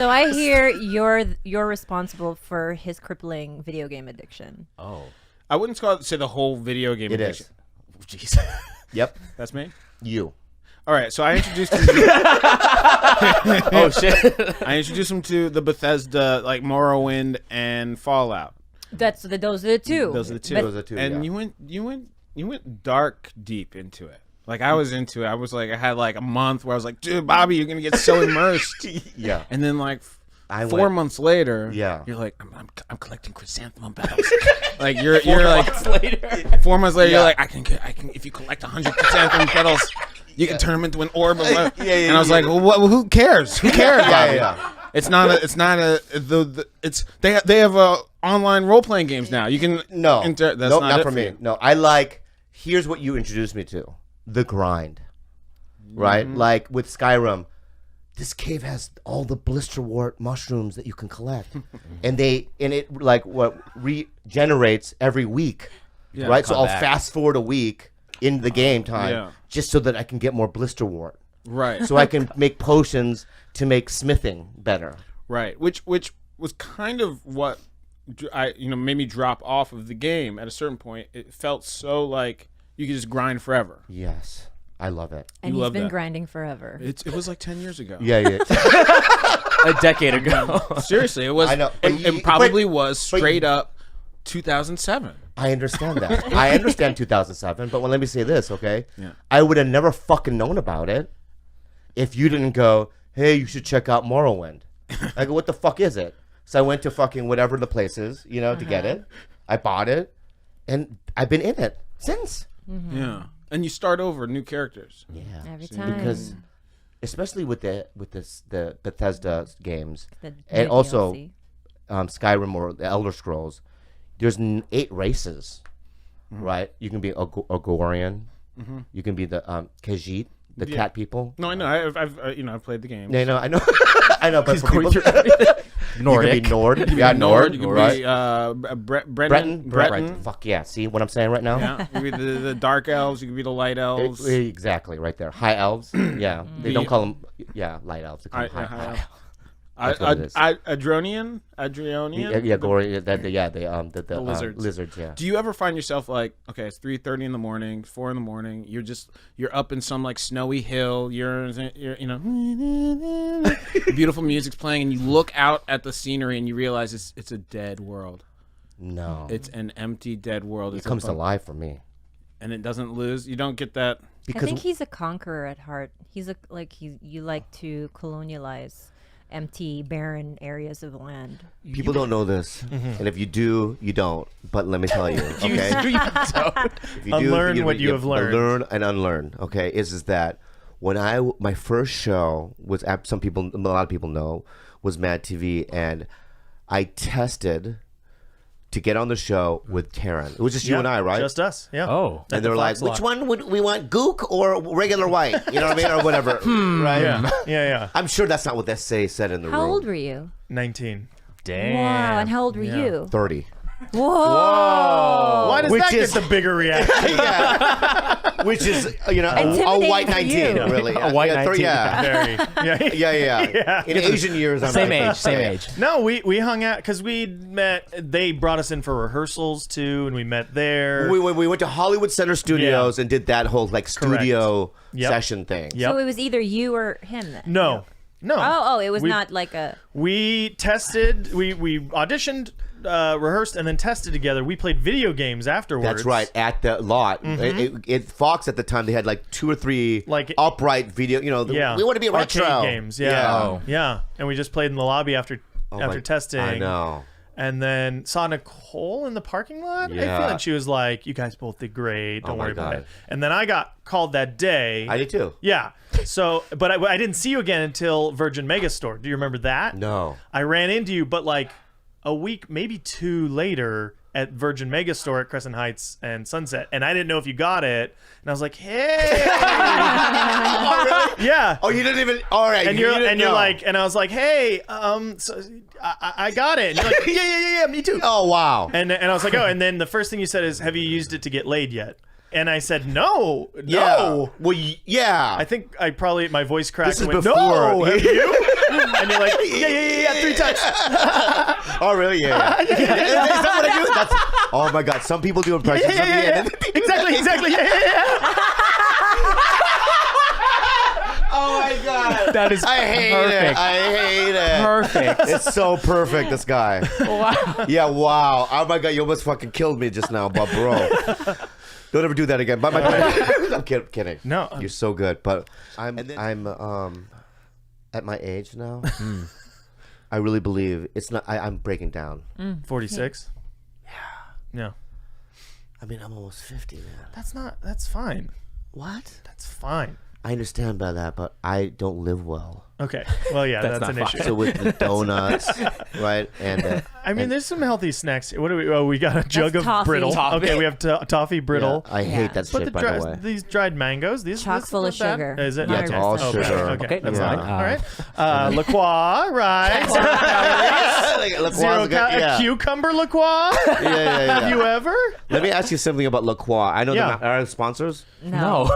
So I hear you're responsible for his crippling video game addiction. Oh. I wouldn't say the whole video game It addiction. is. Jeez. Yep. That's me? You. All right, so I introduced him Oh shit. I introduced him to the Bethesda, like Morrowind and Fallout. Those are the two. Those are the two. But Those are the two. And yeah. you went dark deep into it. Like I was into it. I was like, I had like a month where I was like, dude, Bobby, you're gonna get so immersed. Yeah. And then like I 4 went- months later, Yeah. you're like, I'm collecting chrysanthemum petals. Like you're like later. 4 months later, Yeah. you're like, I can if you collect 100 chrysanthemum petals, you can turn them into an orb. And I was like, well, who cares? Who cares? Bobby? Yeah. It's not they have online role playing games now. You can No. that's nope, not it for me. you. No, I like. Here's what you introduced me to: the grind. Right, like with Skyrim, this cave has all the blisterwort mushrooms that you can collect, and it like what regenerates every week. Yeah, right, so come I'll back. fast forward a week in the game time Yeah. just so that I can get more blisterwort, Right. so I can make potions to make smithing better. Right, which was kind of what made me drop off of the game at a certain point. It felt so like you could just grind forever. Yes, I love it. and You he's love been that. grinding forever. It was like 10 years ago. Yeah, yeah. A decade ago. Seriously, it was. I know, but It you- probably but- was straight up 2007. I understand that. I understand 2007, but let me say this, okay? Yeah. I would have never fucking known about it if you didn't go, hey, you should check out Morrowind. I go, what the fuck is it? So I went to fucking whatever the place is, to get it. I bought it, and I've been in it since. Yeah, and you start over, new characters. Yeah. Every time. Because, especially with the Bethesda games, The and new also DLC. Skyrim or the Elder Scrolls, there's 8 races, right? You can be a Gorian, you can be the Khajiit, the Yeah. cat people. No, I know. I've played the game. Yeah, no, I know, I know, but for people, Nordic. you can be Nord, Yeah, Nord, You can right? be Breton. Breton. Fuck yeah! See what I'm saying right now? Yeah, you can be the dark elves. You can be the light elves. Exactly, right there. High elves. Yeah, they don't call them. Yeah, light elves. They call them high elves. That's what it is. Adronian. Yeah, Gory. The lizards. Lizards. Yeah. Do you ever find yourself like, okay, it's 3:30 in the morning, 4 in the morning. You're up in some like snowy hill. You're beautiful music's playing, and you look out at the scenery and you realize it's a dead world. No. It's an empty, dead world. It comes to life for me. and it doesn't lose. You don't get that. I think he's a conqueror at heart. You like to colonialize empty, barren areas of land. People don't know this, and if you do, you don't. But let me tell you, okay? If you Unlearn what you have learned. Learn and unlearn. Okay, is that when my first show was a lot of people know was Mad TV, and I tested to get on the show with Taryn. It was just you and I, right? Just us. Yeah. Oh. And they were like, which one would we want, gook or regular white? You know what I mean? Or whatever. Right? Yeah. Yeah. I'm sure that's not what they said in the How room. old were you? 19. Damn. Wow, and how old were you? 30. Whoa! Why does Which that is- get the bigger reaction? Yeah. Which is, a Intimidating white for 19, you. really. A white 30, 19. yeah. Very. Yeah. Yeah. In Asian years, I'm Same like, age. Same age. No, we hung out because we met. They brought us in for rehearsals too, and we met there. We went to Hollywood Center Studios and did that whole studio Yep. session thing. Yep. So it was either you or him then? No. Oh, it was We- not like a... We tested. We auditioned, rehearsed, and then tested together. We played video games afterwards. That's right, at the lot. Fox at the time, they had like 2 or 3 Like- upright video, Yeah. we want to be Arcade retro. games. Yeah. Oh. Yeah. And we just played in the lobby after testing. I know. And then saw Nicole in the parking lot. I Yeah. feel, and she was like, "You guys both did great. Don't Oh my worry about God. it." And then I got called that day. I did too. Yeah. So, but I didn't see you again until Virgin Megastore. Do you remember that? No. I ran into you, but like a week, maybe 2 later at Virgin Megastore at Crescent Heights and Sunset. And I didn't know if you got it. And I was like, hey. Oh, really? Yeah. Oh, you didn't even. All right. And you you're didn't and you're know. like, and I was like, hey, so I got it. And you're like, yeah, me too. Oh, wow. And I was like, oh, and then the first thing you said is, have you used it to get laid yet? And I said, no. Yeah. Well, yeah. I think my voice cracked. This is and went, before. No, have you? And you're like, yeah, 3 times. Oh, really? Yeah. Is that what I do? That's, oh my God. Some people do impressions of me. Yeah. Exactly. Yeah. Oh my God. That is I hate it. I hate it. perfect. It's so perfect, this guy. Wow. Yeah, wow. Oh my God, you almost fucking killed me just now, but bro. Don't ever do that again. But I'm kidding. No. You're so good. But I'm at my age now. I really believe it's not I'm breaking down. 46? Yeah. I mean, I'm almost 50, man. That's fine. What? That's fine. I understand by that, but I don't live well. Okay. Well, yeah, that's an issue. So with the donuts, right? And I mean, there's some healthy snacks. What do we? Oh, we got a jug of toffee. brittle. Toffee. Okay, we have toffee brittle. I hate that But shit, by the way. these dried mangoes, these Chock full of not bad. sugar. Is it? Yeah, it's all Okay. sugar. Okay, that's yeah. fine. All right. La Croix, right? 0 calories. Zero cucumber La Croix. Yeah. Have you ever? Let me ask you something about La Croix. I know Yeah. they're not our sponsors. No.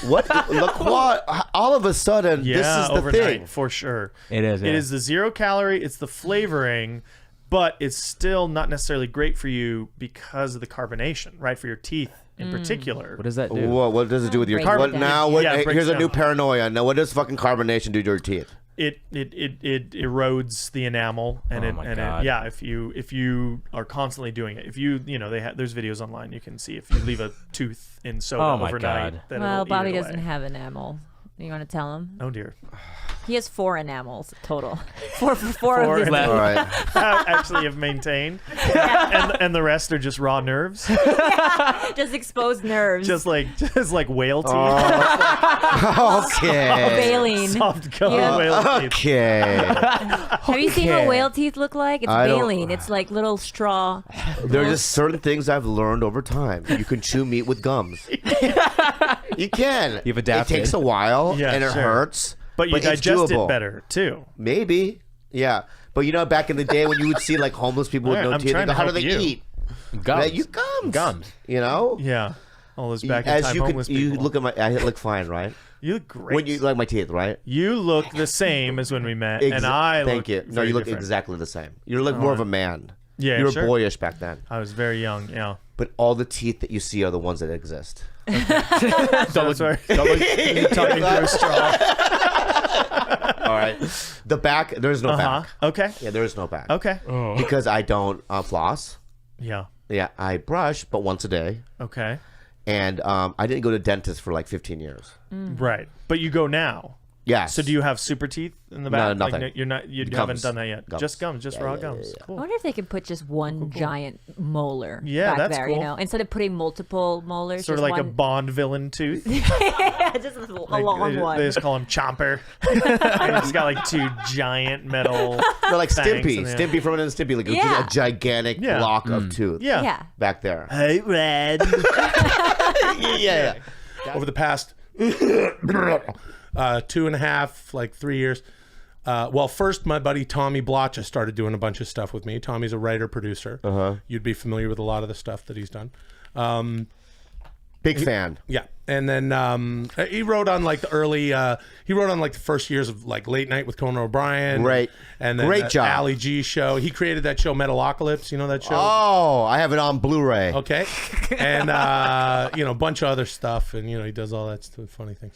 What La Croix? All of a sudden, Yeah, this is the overnight thing. for sure. It is. It is the 0 calorie. It's the flavoring, but it's still not necessarily great for you because of the carbonation, right? For your teeth in particular. What does that do? What does it do with your Break teeth? it What, down. now, what, Yeah, it hey, breaks here's a down. new paranoia. Now, what does fucking carbonation do to your teeth? It erodes the enamel, and Oh my God. yeah, if you are constantly doing it, if there's videos online you can see if you leave a tooth in soda Oh my overnight. God. Then Well, it'll eat Bobby it doesn't away. have enamel. You want to tell him? Oh dear. He has 4 enamels total. Four of his left. All right. Actually have maintained, and the rest are just raw nerves, just exposed nerves. just like whale teeth, Okay. baleen. soft gum Yeah. whale teeth. Okay. Have you seen what whale teeth look like? It's I don't- baleen. It's like little straw. There are just certain things I've learned over time. You can chew meat with gums. You can. You've adapted. It takes a while, Yeah, and it sure. hurts. But you it's digest doable. it better too. Maybe. Yeah. But you know, back in the day when you would see like homeless people with All right, no I'm teeth, trying they go, to how do they help you. eat? Gums. Yeah, you gums. Gums. You know? Yeah, all those back in As time you homeless could, you people. look at my, I look fine, right? You look great. When you like my teeth, right? You look the same as when we met, and I Thank look you. No, very you look different. exactly the same. You look more of a man. Yeah, you were sure. boyish back then. I was very young. Yeah. But all the teeth that you see are the ones that exist. That's right. You talking through a straw. All right. The back, there's no back. Okay. Yeah, there is no back. Okay. Because I don't floss. Yeah. Yeah, I brush, but once a day. Okay. And I didn't go to dentist for like 15 years. Right. But you go now. Yes. So do you have super teeth in the back? nothing. Like, you Gums. haven't done that yet. Gums. Just gums, just raw yeah, gums. yeah. I Cool. wonder if they can put just one giant molar Yeah, back that's there, cool. you know, instead of putting multiple molars. Sort of just like a one, Bond villain tooth. yeah, just a long they, one. They just call him Chomper. And he's got like 2 giant metal. No, like fangs Stimpy. in the- Stimpy from Ren and Stimpy. Like Yeah. a gigantic Yeah. block of tooth Yeah. yeah. back there. Hey, Red. Yeah. Over the past 2.5, like 3 years. Well, first, my buddy Tommy Blotcha started doing a bunch of stuff with me. Tommy's a writer, producer. You'd be familiar with a lot of the stuff that he's done. Big fan. Yeah, and then he wrote on like the early. He wrote on like the first years of like Late Night with Conan O'Brien. Great. and then Great that job. Ali G show. He created that show Metalocalypse. You know that show? Oh, I have it on Blu-ray. Okay, and you know, a bunch of other stuff, and you know, he does all that stuff, funny things.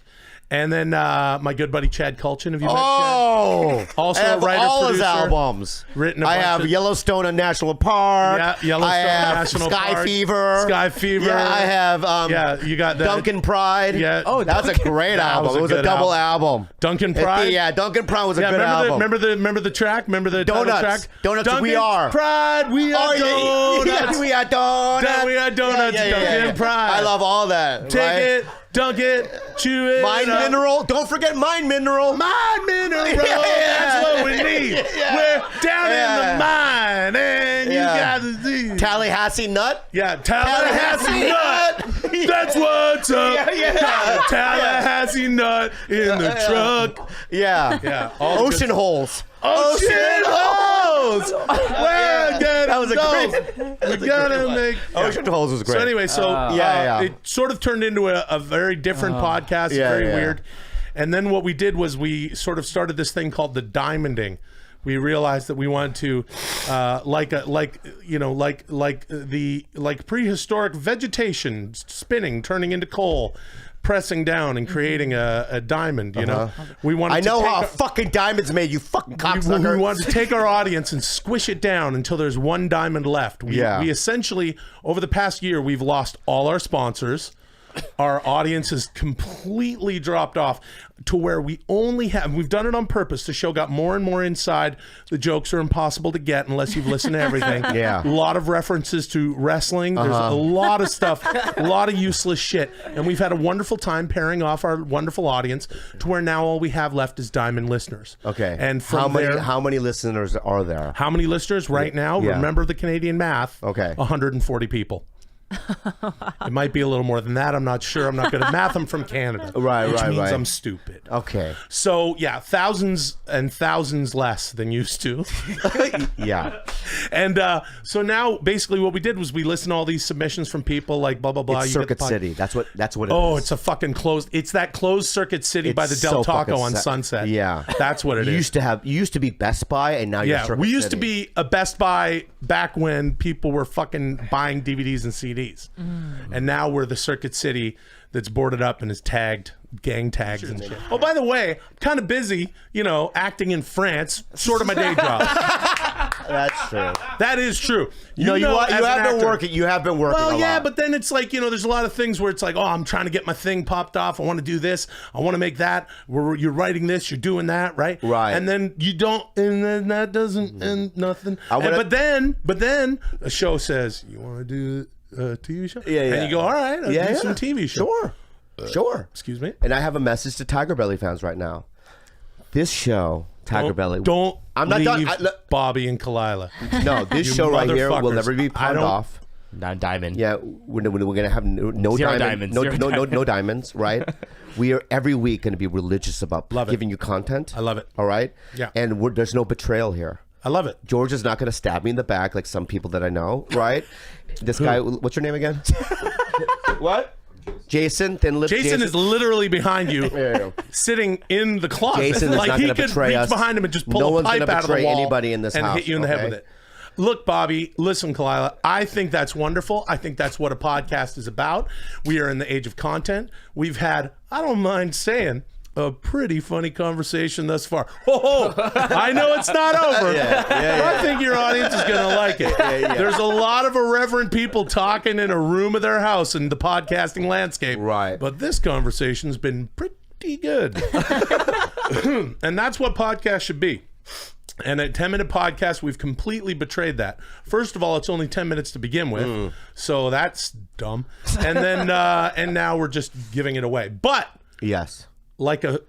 And then my good buddy Chad Kulchin. Have you met Chad? Oh, Also I have a writer, all his producer, albums. written a I bunch have of- Yellowstone and National Park. Yeah, Yellowstone I have National Sky Park. Fever. Sky Fever. Yeah, I have. Yeah, you got that. Duncan Pride. Yeah. Oh, that's a great That album. was a It was a good double album. Duncan Pride. Yeah, Duncan Pride was a Yeah, good album. remember the track? Remember the title Donuts. track? Donuts, Duncan we are. Pride, we are Oh, yeah, donuts. yeah, we are donuts. We are donuts, Duncan Pride. I love all that. Take right? it, dunk it, chew it. Mind up. Mineral. Don't forget Mind Mineral. Mind mineral. Yeah. That's what we need. Yeah. We're down Yeah. in the mine, and Yeah. you got to see. Tallahassee Nut. Yeah, Tallahassee nut. That's what's up. Yeah. Tallahassee nut in the truck. Yeah. Yeah. all Ocean good- Holes. Ocean holes. Where That was a holes. We gotta make Ocean Holes was great. So anyway, yeah. it sort of turned into a very different podcast. It's very weird. And then what we did was we sort of started this thing called the diamonding. We realized that we wanted to, like prehistoric vegetation, spinning, turning into coal, pressing down and creating a diamond. You know, we wanted. I know to how a fucking diamond's made. You fucking cocksucker. we wanted to take our audience and squish it down until there's one diamond left. We essentially, over the past year, we've lost all our sponsors. Our audience has completely dropped off to where we only have, we've done it on purpose. The show got more and more inside. The jokes are impossible to get unless you've listened to everything. Yeah. A lot of references to wrestling. There's a lot of stuff, a lot of useless shit. And we've had a wonderful time pairing off our wonderful audience to where now all we have left is diamond listeners. Okay. And from how many listeners are there? How many listeners right now? Yeah. Remember the Canadian math. Okay. 140 people. It might be a little more than that. I'm not sure. I'm not good at math. I'm from Canada. Which means I'm stupid. Okay. So, yeah, thousands and thousands less than used to. Yeah. And so now, basically, what we did was we listened to all these submissions from people like blah, blah, blah. It's Circuit City. That's what it is. Oh, it's a fucking closed. It's that closed Circuit City by the Del Taco on Sunset. Yeah. That's what it is. You used to be Best Buy, and now you're Circuit City. We used to be a Best Buy back when people were fucking buying DVDs and CDs. And now we're the Circuit City that's boarded up and is tagged, gang tags and shit. Oh, by the way, I'm kind of busy, acting in France, sort of my day job. That's true. That is true. You have been working. You have been working. Well, a yeah, lot. but then it's like, there's a lot of things where it's like, oh, I'm trying to get my thing popped off. I want to do this. I want to make that. You're writing this. You're doing that, right? Right. And then you don't, and then that doesn't end nothing. But then a show says, you want to do a TV show? Yeah. And you go, all right, I'll do some TV show. Sure. Excuse me? And I have a message to TigerBelly fans right now. This show, TigerBelly. I'm not done. Bobby and Kalila. No, this show right here will never be pawned off. Not diamond. Yeah, we're going to have no Zero diamonds. diamonds. No diamonds, right? We are every week going to be religious about giving you content. I love it. All right? Yeah. And there's no betrayal here. I love it. George is not going to stab me in the back like some people that I know, right? This guy, what's your name again? What? Jason, Jason is literally behind you, sitting in the closet. Jason is like not he gonna could betray reach us. behind him and just No pull a one's pipe gonna out of the betray wall anybody in this and house, hit you in the head okay? with it. Look, Bobby, listen, Kalila, I think that's wonderful. I think that's what a podcast is about. We are in the age of content. We've had, I don't mind saying, a pretty funny conversation thus far. Oh, I know it's not over. I think your audience is going to like it. There's a lot of irreverent people talking in a room of their house in the podcasting landscape. Right. But this conversation's been pretty good. And that's what podcasts should be. And at 10-minute podcast, we've completely betrayed that. First of all, it's only 10 minutes to begin with, so that's dumb. And then, and now we're just giving it away. But yes, like a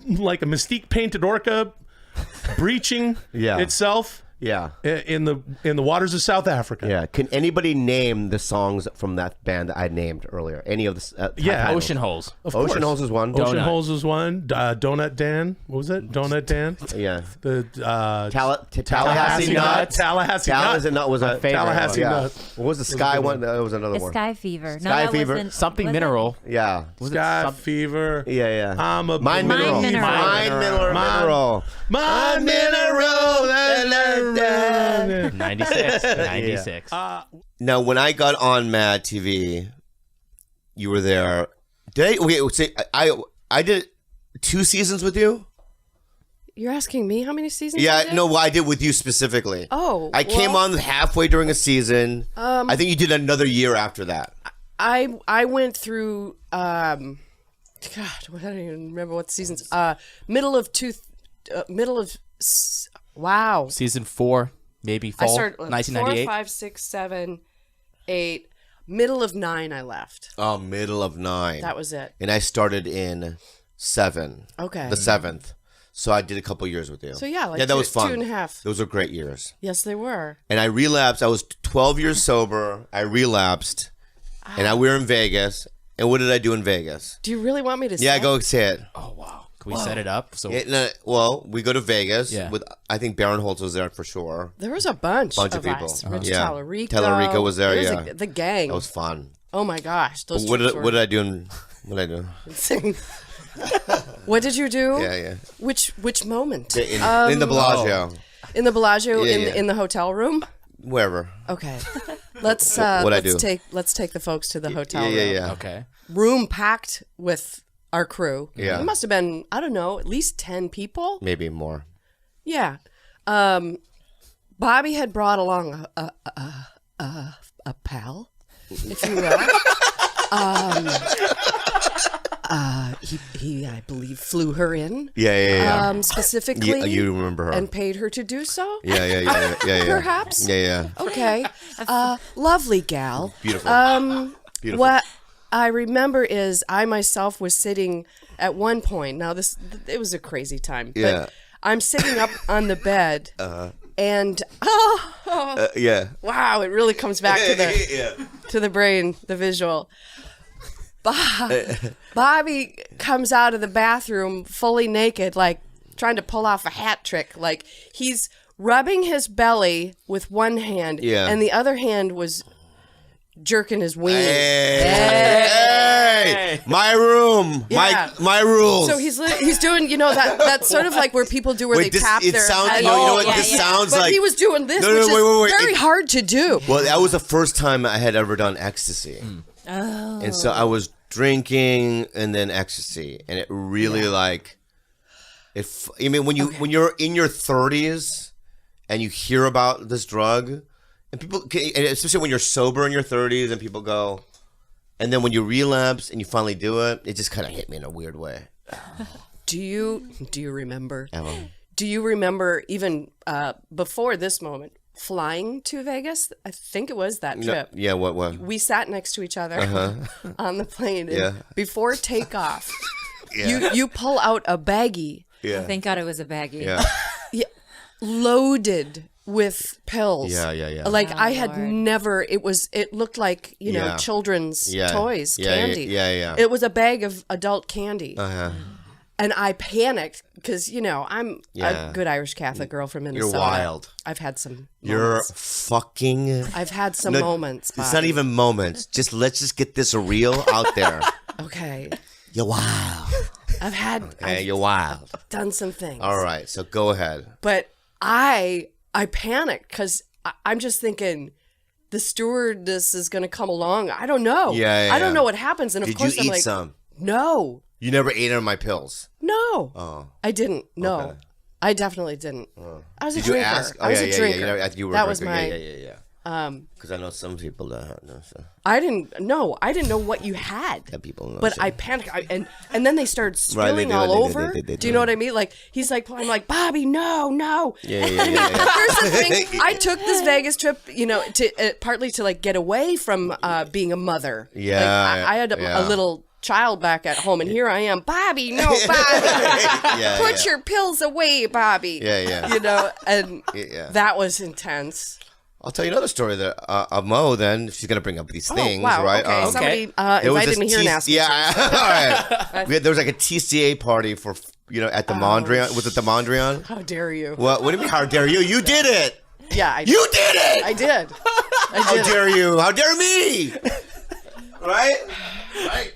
Mystique painted orca breaching itself. Yeah. In the waters of South Africa. Yeah. Can anybody name the songs from that band that I named earlier? Any of the Yeah, Ocean Holes. Of Ocean course. Holes is one. Ocean Holes is one. Donut Dan. What was it? Donut Dan. Yeah. The Tallahassee Nut. Tallahassee Nut was a favorite Tallahassee yeah. Nut. What was the Sky one? That was another The one. Sky Fever. No, Sky that Fever. wasn't- Something was it? mineral. Yeah. Sky Fever. Yeah. I'm a Mind Mineral. Mineral. Mineral. Mind Mineral. Mineral. 96. Now, when I got on Mad TV, you were there. I did 2 seasons with you. You're asking me how many seasons? I Yeah, did? no, well, I did with you specifically. Oh, I came on halfway during a season. I think you did another year after that. I went through. God, I don't even remember what seasons. Wow. Season 4, maybe I fall. started 1998. 4, 5, 6, 7, 8. Middle of 9, I left. Oh, middle of 9. That was it. And I started in 7. Okay. The 7th. So I did a couple years with you. So yeah, like that was fun. 2.5. Those were great years. Yes, they were. And I relapsed. I was 12 years sober. I relapsed. And we were in Vegas. And what did I do in Vegas? Do you really want me to? Yeah, say? go say it. Oh wow. Can we set it up? So Yeah, no, well, we go to Vegas. Yeah. With I think Baron Holtz was there for sure. There was a bunch Of of people. us. Rich Yeah. Tallarico. Tallarico was there, There's yeah. the gang. That was fun. Oh my gosh, those What trips did, were what did I do? What did I do? insane. What did you do? Yeah. Which moment? In the Bellagio, In the Bellagio, Yeah, in yeah. in the hotel room. wherever. Okay, let's What'd I let's do? take the folks to the hotel Yeah, room. yeah. okay. Room packed with our crew. Yeah. It must have been, I don't know, at least 10 people. Maybe more. Yeah. Bobby had brought along a pal, if you will. He I believe flew her in Yeah. specifically You remember her? and paid her to do so. Yeah. Perhaps. Yeah. Okay. Lovely gal. Beautiful. Beautiful. What I remember is I myself was sitting at one point. Now it was a crazy time. Yeah. But I'm sitting up on the bed and Yeah. wow, it really comes back to the brain, the visual. Bobby comes out of the bathroom fully naked, like trying to pull off a hat trick. Like he's rubbing his belly with one hand, Yeah. and the other hand was jerking his wiener. Hey, my room, Yeah. my rules. So he's doing, that sort of like where people do where Wait, they tap it their sounds. head. You know what? yeah, This yeah. sounds But like. he was doing this, No, which wait, is very hard to do. Well, that was the first time I had ever done ecstasy. Oh. And so I was drinking and then ecstasy, and it really I mean, when you're in your 30s and you hear about this drug, and people, and especially when you're sober in your 30s, and people go, and then when you relapse and you finally do it, it just kind of hit me in a weird way. Do you remember? Emma. Do you remember even before this moment flying to Vegas? I think it was that trip. Yeah, what? We sat next to each other on the plane. And Yeah. before takeoff, Yeah. you pull out a baggie Yeah. Thank God it was a baggie. Yeah. loaded with pills. Yeah. Like I had Lord. never. It looked like Yeah. children's Yeah. toys, Yeah, candy. yeah. It was a bag of adult candy. Uh-huh. And I panicked because, I'm Yeah. a good Irish Catholic girl from Minnesota. You're wild. I've had some You're moments. fucking. I've had some No, moments. It's not Bobby. even moments. Let's just get this real out there. Okay. You're wild. I've You're wild. done some things. All right, so go ahead. But I panicked because I'm just thinking the stewardess is going to come along. I don't know. Yeah, I don't yeah. know what happens. And of Did course you I'm eat like, some? no, You never ate any of my pills. no, Oh. I didn't. No, Okay. I definitely didn't. I was a Did you drinker. ask? I was a drinker. Yeah. I think you were that a was drinker. my. Yeah. Because I know some people that know. So. I didn't know what you had. That people know. But so. I panicked, and then they started Right, they spilling do, all they do, over. they Do do. you know what I mean? Like he's like, I'm like, Bobby, no. Yeah. Here's the thing: I took this Vegas trip, to partly to like get away from being a mother. Yeah, like, I had yeah. a little child back at home, and here I am, Bobby, no, Bobby, put your pills away, Bobby. Yeah. And Yeah. that was intense. I'll tell you another story that Mo. Then if she's gonna bring up these things, oh wow, right? okay. Somebody It was invited this me here and asked me. Yeah, all right. There was like a TCA party for at the Mondrian. Was it the Mondrian? How dare you? What do you mean? How dare you? You did it. Yeah, You did it. I did. How dare you? How dare me? Right?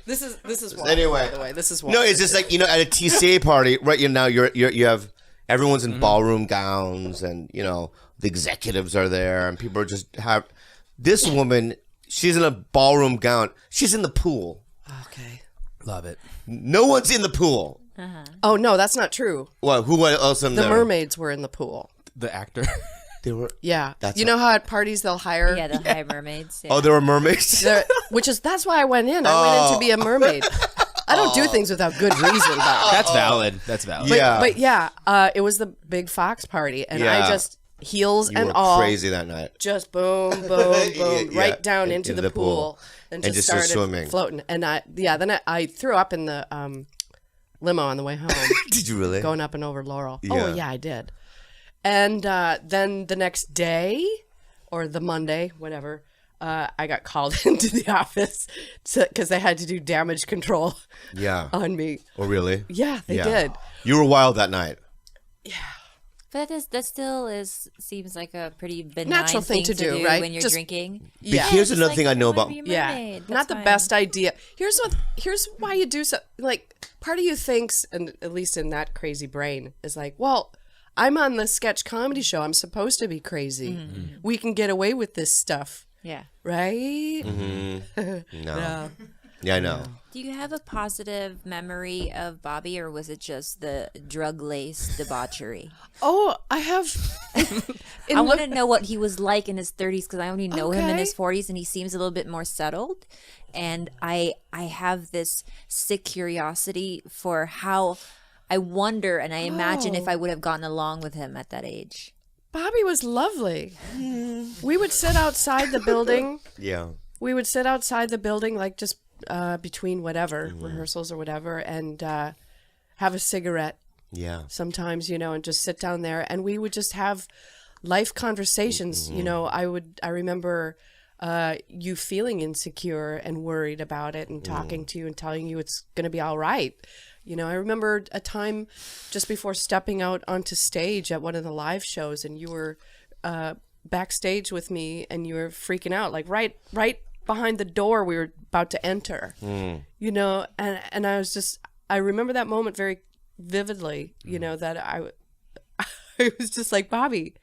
This is why. Anyway. By the way, this is why. No, it's just like at a TCA party, right? You have everyone's in ballroom gowns, and the executives are there, and people are just have this woman. She's in a ballroom gown. She's in the pool. Okay. Love it. No one's in the pool. Oh no, that's not true. What? Who else in The there? mermaids were in the pool. The actor. They were. Yeah. That's you know how at parties they'll hire. Yeah, the high mermaids. Yeah. Oh, there were mermaids. That's why I went in. I went in to be a mermaid. I don't do things without good reason. That's valid. That's valid. But yeah, it was the big Fox party, and Yeah. I just heels You and were all crazy that night. just boom, boom, Yeah, right down into the pool, and just started started swimming. floating. And then I threw up in the limo on the way home. Did you really? Going up and over Laurel. Yeah. Oh yeah, I did. And then the next day, or the Monday, whatever, I got called into the office because they had to do damage control Yeah. on me. Oh, really? Yeah, they did. You were wild that night. But that still seems like a pretty benign Natural thing to do, right? when you're Just- drinking. Yeah. But here's Just another like, thing I know wanna about. be a Yeah, mermaid. not That's the fine. best idea. Here's why you do so. Like, part of you thinks, and at least in that crazy brain, is like, well, I'm on the sketch comedy show. I'm supposed to be crazy. We can get away with this stuff, Yeah. right? No. Yeah, I know. Do you have a positive memory of Bobby, or was it just the drug-laced debauchery? Oh, I have. I want to know what he was like in his 30s because I only know him in Okay. his 40s, and he seems a little bit more settled. And I have this sick curiosity for how I wonder, and I imagine if I would have gotten along with him at that age. Bobby was lovely. We would sit outside the building. Yeah. We would sit outside the building, like just between whatever rehearsals or whatever, and have a cigarette. Yeah. Sometimes, and just sit down there, and we would just have life conversations. I remember you feeling insecure and worried about it, and talking to you and telling you it's going to be all right. I remember a time just before stepping out onto stage at one of the live shows, and you were backstage with me, and you were freaking out, like right behind the door we were about to enter. And I remember that moment very vividly. That I was just like, Bobby,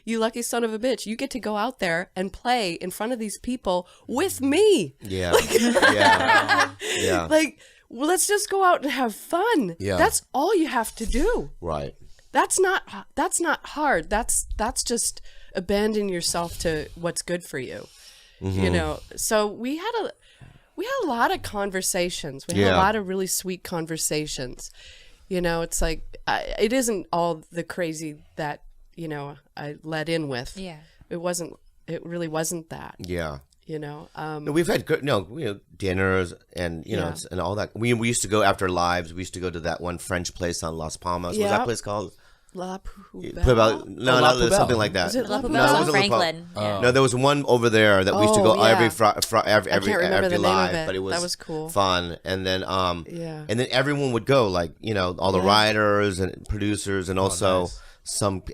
you lucky son of a bitch, you get to go out there and play in front of these people with me. Yeah. Yeah. Like, well, let's just go out and have fun. Yeah. That's all you have to do. Right. That's not hard. That's just abandon yourself to what's good for you. So we had a lot of conversations. We had a lot of really sweet conversations. It's like it isn't all the crazy that I let in with. Yeah. It really wasn't that. Yeah. No, We've had good, dinners and and all that. We used to go after lives. We used to go to that one French place on Las Palmas. What's that Yep. place called? La Poubelle. Something like that. Was it La Love Poubelle? about it wasn't Franklin. Yeah. No, there was one over there that we used to go Oh, yeah. every remember the name of live, it. but it was That was cool. fun. And then Yeah. and then everyone would go, like all the writers and producers, and also some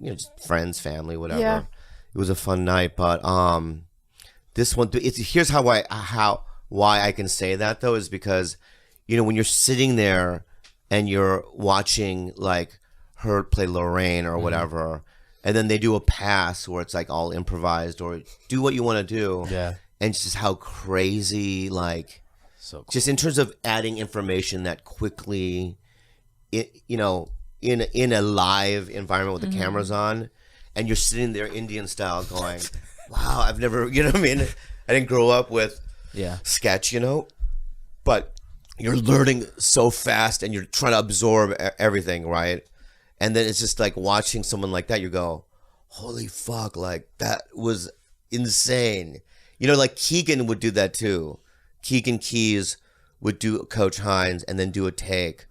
just friends, family, whatever. Yeah. It was a fun night, but this one, here's why I can say that though is because when you're sitting there and you're watching like her play Lorraine or whatever, and then they do a pass where it's like all improvised, or do what you want to do. Yeah. And it's just how crazy, like, So cool. just in terms of adding information that quickly, in a live environment with the cameras on, and you're sitting there Indian style going, wow, I've never, I mean? I didn't grow up with Yeah. sketch, but you're learning so fast and you're trying to absorb everything, right? And then it's just like watching someone like that, you go, holy fuck, like that was insane. Like Keegan would do that too. Keegan Keys would do Coach Hines and then do a take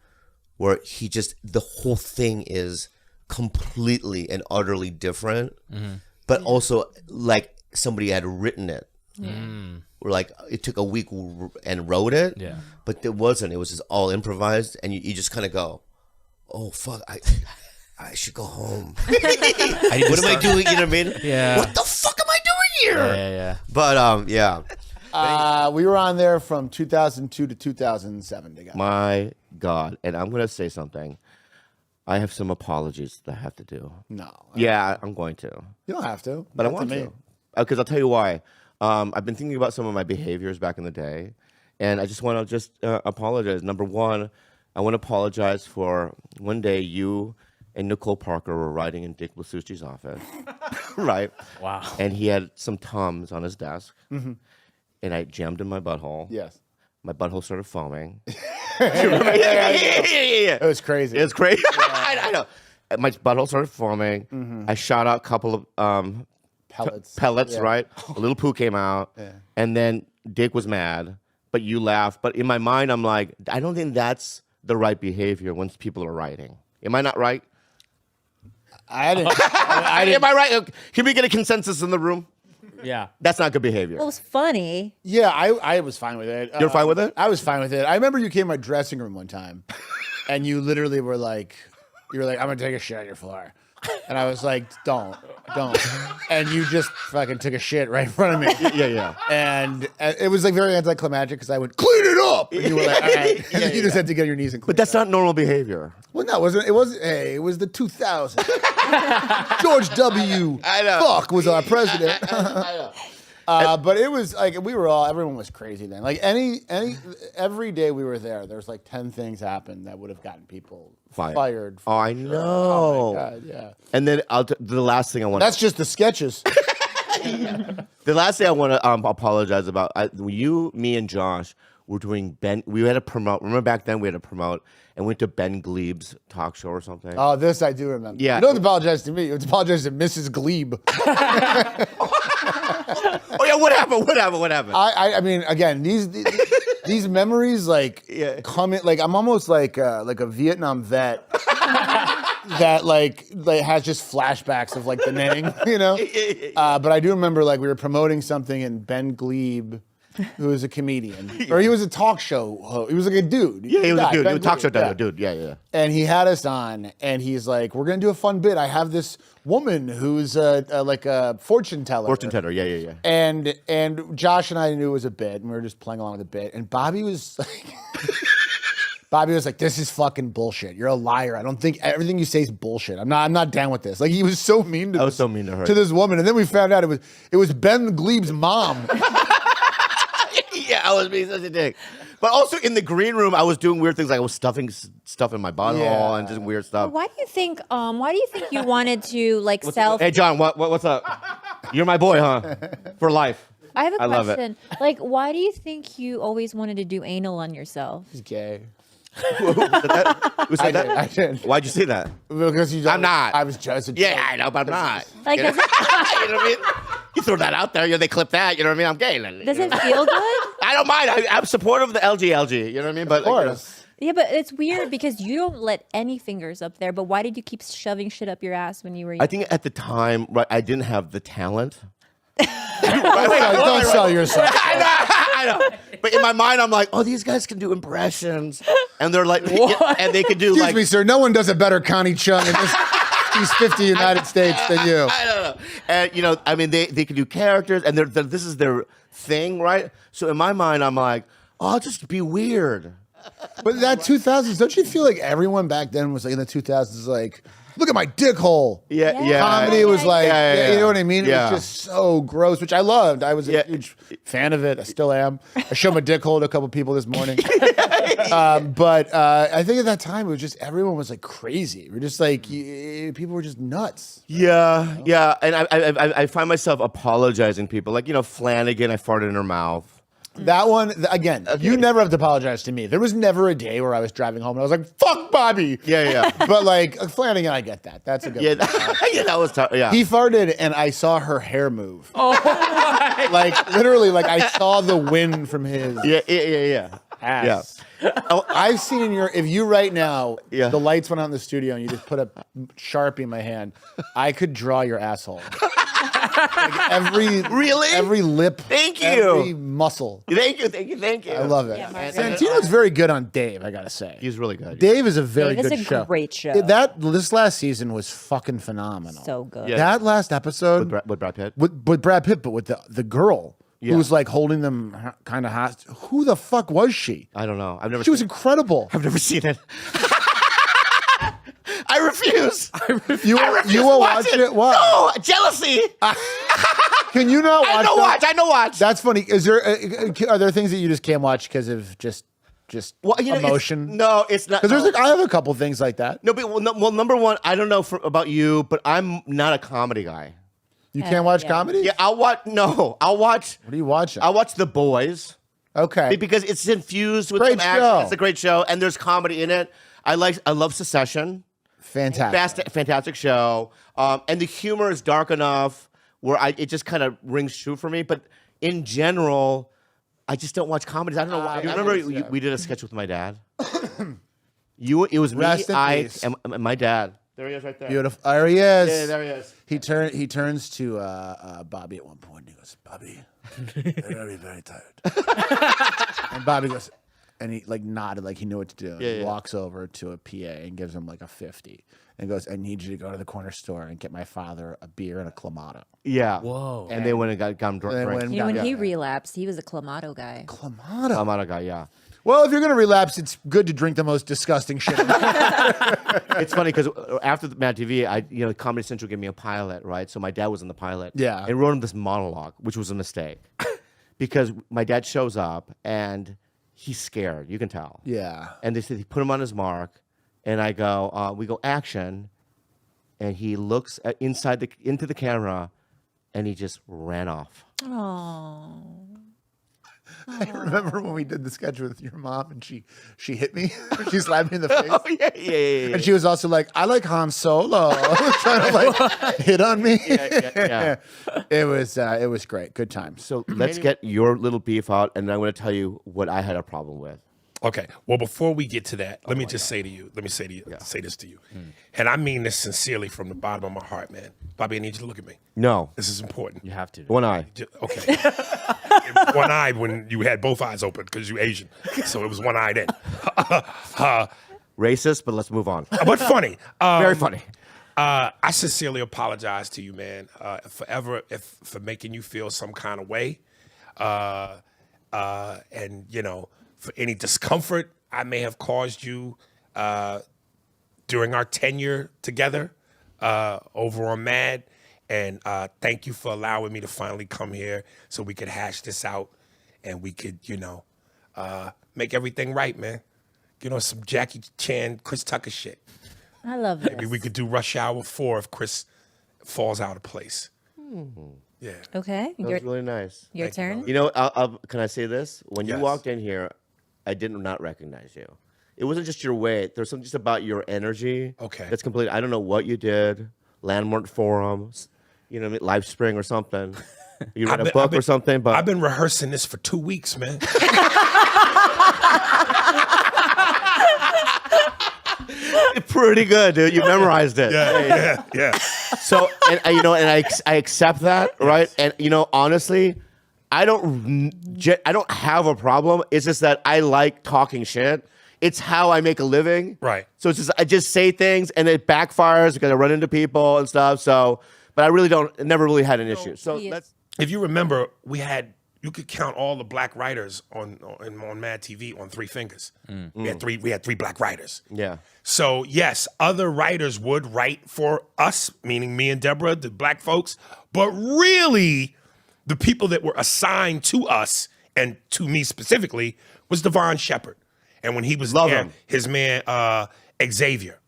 where the whole thing is completely and utterly different, but also like somebody had written it. Or like it took a week and wrote it, but it wasn't. It was just all improvised, and you just kind of go, "Oh fuck, I should go home. What am I doing? You know what I mean? Yeah. What the fuck am I doing here?" Yeah. But yeah, We were on there from 2002 to 2007 together. my God, and I'm gonna say something. I have some apologies that I have to do. No. Yeah, I'm going to, You don't have to. but I Up want me. to because I'll tell you why. I've been thinking about some of my behaviors back in the day, and I just want to apologize. Number one, I want to apologize for one day you and Nicole Parker were writing in Dick Blasucci's office, right? Wow. And he had some Tums on his desk, and I jammed in my butthole. Yes. My butthole started foaming. It was crazy. It's crazy. I know. My butthole started foaming. I shot out a couple of pellets, Yeah. right? A little poo came out, and then Dick was mad, but you laughed. But in my mind, I'm like, I don't think that's the right behavior once people are writing. Am I not right? I didn't. I didn't. Am I right? Can we get a consensus in the room? Yeah. That's not good behavior. Well, it was funny. Yeah, I was fine with it. You're fine with it? I was fine with it. I remember you came to my dressing room one time, and you literally were like, I'm gonna take a shit on your floor. And I was like, don't. And you just fucking took a shit right in front of me. Yeah. And it was like very anticlimactic because I went, clean it up. And you were like, all right. And then you just had to get on your knees and clean But that's it up. not normal behavior. Well, no, it wasn't. Hey, it was the 2000s. George W. I know. Fuck was our president. I know. But it was like everyone was crazy then. Like every day we were there was like 10 things happened that would have gotten people fired. Oh, I know. Oh my God, yeah. And then the last thing I want. That's just the sketches. The last thing I want to apologize about. Me, and Josh were doing Ben. We had to promote. Remember back then we had to promote and went to Ben Gleib's talk show or something. Oh, this I do remember. Yeah. You don't apologize to me. You have to apologize to Mrs. Glebe. Oh yeah, what happened? I mean, again, these memories like come in. Like I'm almost like a Vietnam vet that like has just flashbacks of like the name, you know. But I do remember like we were promoting something and Ben Glebe, who was a comedian, or he was a talk show host. He was like a dude. Yeah, he was a dude. He Ben was a talk show Glebe, dude. Yeah. And he had us on, and he's like, "We're gonna do a fun bit. I have this woman who's like a fortune teller." Fortune teller. Yeah. And Josh and I knew it was a bit, and we were just playing along with the bit. And Bobby was like, "This is fucking bullshit. You're a liar. I don't think everything you say is bullshit. I'm not down with this." Like he was so mean to I was so mean to her. to this woman, and then we found out it was Ben Gleib's mom. Yeah, I was being such a dick. But also in the green room, I was doing weird things. Like I was stuffing stuff in my butthole and just weird stuff. Why do you think you wanted to like Hey, John, what's up? You're my boy, huh? For life. I have a love it. question. Like, why do you think you always wanted to do anal on yourself? He's gay. Who said that? I did. Why'd you say that? Because I'm not. I was just. Yeah, I know, but I'm not. Like, you know? does it, You know what I mean? You throw that out there, they clip that. You know what I mean? I'm gay. does it feel good? I don't mind. I'm supportive of the LG. You know what I mean? But Of course. Yeah, but it's weird because you don't let any fingers up there. But why did you keep shoving shit up your ass when you were? I think at the time, right, I didn't have the talent. Don't sell yourself. I know. But in my mind, I'm like, oh, these guys can do impressions, and they're like, and they can do Excuse like. me, sir. No one does a better Connie Chung in these 50 United States than you. I don't know. And I mean, they can do characters, and this is their thing, right? So in my mind, I'm like, oh, I'll just be weird. But that 2000s, don't you feel like everyone back then was like in the 2000s like, look at my dick hole. Yeah. Comedy was like, Yeah. you know what I mean? Yeah. It was just so gross, which I loved. I was a huge fan of it. I still am. I showed my dick hole to a couple people this morning. But I think at that time, it was just, everyone was like crazy. We're just like, people were just nuts. Yeah. And I find myself apologizing to people. Like, Flanagan, I farted in her mouth. That one, again, you never have to apologize to me. There was never a day where I was driving home and I was like, fuck Bobby. Yeah. But like Flanagan, I get that. That's a good Yeah, one. yeah, that was tough. Yeah. He farted and I saw her hair move. Oh my. Like literally, like I saw the wind from his Yeah. ass. I've seen if you right now, Yeah. the lights went out in the studio and you just put a Sharpie in my hand, I could draw your asshole. Like every lip, Thank you. every muscle. Thank you. I love it. Yeah, Mark. Santino's very good on Dave, I gotta say. He's really good. Dave is a very Dave is good a show. great show. This last season was fucking phenomenal. So good. Yeah. That last episode With Brad Pitt. with Brad Pitt, but with the girl Yeah. who was like holding them kind of hot. Who the fuck was she? I don't know. I've never. She was seen incredible. I've never seen it. I refuse. You will watch it? What? No, jealousy. Can you not watch? I know watch. That's funny. Is there are there things that you just can't watch because of just Well, emotion? No, it's not. Because I have a couple things like that. No, but well, number one, I don't know about you, but I'm not a comedy guy. You can't watch comedy? Yeah, I'll watch. No, I'll watch. What are you watching? I'll watch The Boys Okay. because it's infused with Great some action. show. It's a great show, and there's comedy in it. I love Secession. Fantastic. Fantastic show. And the humor is dark enough where it just kind of rings true for me. But in general, I just don't watch comedies. I don't know why. You remember we did a sketch with my dad? It was me, Rest in Ike, peace. and my dad. There he is right there. Beautiful. There he is. Yeah, there he is. He turns to Bobby at one point. And he goes, Bobby, you're very, very tired. And Bobby goes, and he like nodded like he knew what to do. He walks over to a PA and gives him like a 50 and goes, I need you to go to the corner store and get my father a beer and a Clamato. Yeah. Whoa. And they went and got him drunk. You know, when he relapsed, he was a Clamato guy. Clamato. Clamato guy, yeah. Well, if you're going to relapse, it's good to drink the most disgusting shit. It's funny because after the Mad TV, Comedy Central gave me a pilot, right? So my dad was in the pilot. Yeah. And wrote him this monologue, which was a mistake. Because my dad shows up and he's scared. You can tell. Yeah. And they said he put him on his mark. And I go, we go action. And he looks into the camera and he just ran off. Oh. I remember when we did the sketch with your mom and she hit me. She slapped me in the face. Oh, yeah. And she was also like, I like Han Solo. Trying to like hit on me. Yeah. It was great. Good times. So let's get your little beef out. And I'm going to tell you what I had a problem with. Okay. Well, before we get to that, let me just say this to you. And I mean this sincerely from the bottom of my heart, man. Bobby, I need you to look at me. No. This is important. You have to. One eye. Okay. One eye when you had both eyes open because you're Asian. So it was one eye then. Racist, but let's move on. But funny. Very funny. I sincerely apologize to you, man, for making you feel some kind of way. And, for any discomfort I may have caused you during our tenure together over on Mad. And thank you for allowing me to finally come here so we could hash this out and we could, make everything right, man. Some Jackie Chan, Chris Tucker shit. I love this. Maybe we could do Rush Hour 4 if Chris falls out of place. Yeah. Okay. That was really nice. Your turn. Can I say this? When you Yes. walked in here, I did not recognize you. It wasn't just your weight. There's something just about your energy. Okay. That's complete. I don't know what you did. Landmark Forums, Live Spring or something. You read a book or something. But I've been rehearsing this for 2 weeks, man. pretty good, dude. You memorized it. Yeah. So, and I accept that, right? And honestly, I don't have a problem. It's just that I like talking shit. It's how I make a living. Right. So it's just I just say things and it backfires because I run into people and stuff. So, but I really never really had an issue. So that's. If you remember, you could count all the black writers on Mad TV on 3 fingers. We had three black writers. Yeah. So yes, other writers would write for us, meaning me and Deborah, the black folks, but really the people that were assigned to us and to me specifically was Devon Shepard. And when he was there, his man Xavier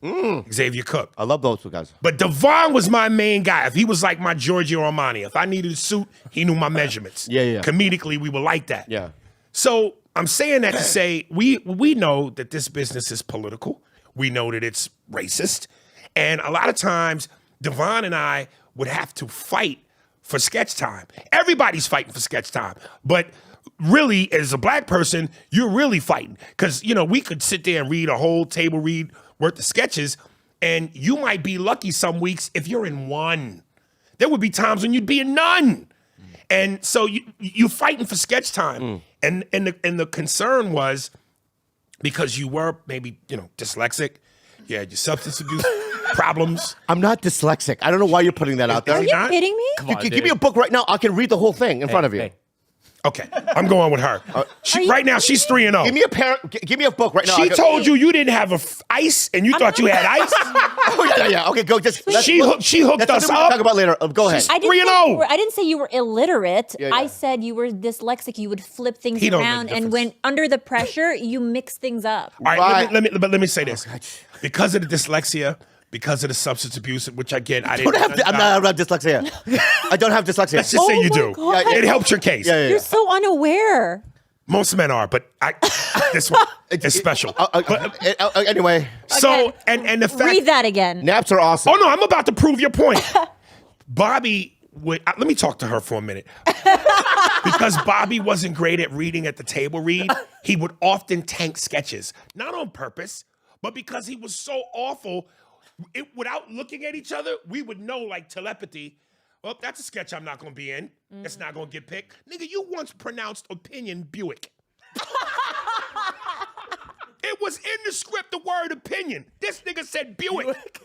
Cook. I love those two guys. But Devon was my main guy. If he was like my Giorgio Armani, if I needed a suit, he knew my measurements. Yeah. Comedically, we were like that. Yeah. So I'm saying that to say we know that this business is political. We know that it's racist. And a lot of times, Devon and I would have to fight for sketch time. Everybody's fighting for sketch time. But really, as a black person, you're really fighting. Because, we could sit there and read a whole table read worth of sketches, and you might be lucky some weeks if you're in one. There would be times when you'd be in none. And so you're fighting for sketch time. And the concern was because you were maybe, dyslexic, you had your substance abuse problems. I'm not dyslexic. I don't know why you're putting that out there. Are you kidding me? Come on, Give me a book right now. I can read the whole thing in front of you. Hey. Okay, I'm going with her. Right now, she's 3-0. Give me a book right now. She told you didn't have ice, and you thought you had ice. Oh yeah. Okay, go. She hooked That's us something we'll up. talk about later. Go ahead. I didn't, 3-0. I didn't say you were illiterate. Yeah. I said you were dyslexic. You would flip things He don't know around, the and difference. when under the pressure, you mix things up. All right, Right. let me say this. Because of the dyslexia, because of the substance abuse, which again, I didn't. I'm not dyslexia. I don't have dyslexia. Let's just say you my do. God. It helps your case. Yeah. You're so unaware. Most men are, but this one is special. Anyway, So, Okay. and the fact. Read that again. naps are awesome. Oh no, I'm about to prove your point. Bobby would let me talk to her for a minute. Because Bobby wasn't great at reading at the table read, he would often tank sketches. Not on purpose, but because he was so awful. without looking at each other, we would know like telepathy. Well, that's a sketch I'm not gonna be in. It's not gonna get picked. Nigga, you once pronounced opinion Buick. It was in the script, the word opinion. This nigga said Buick.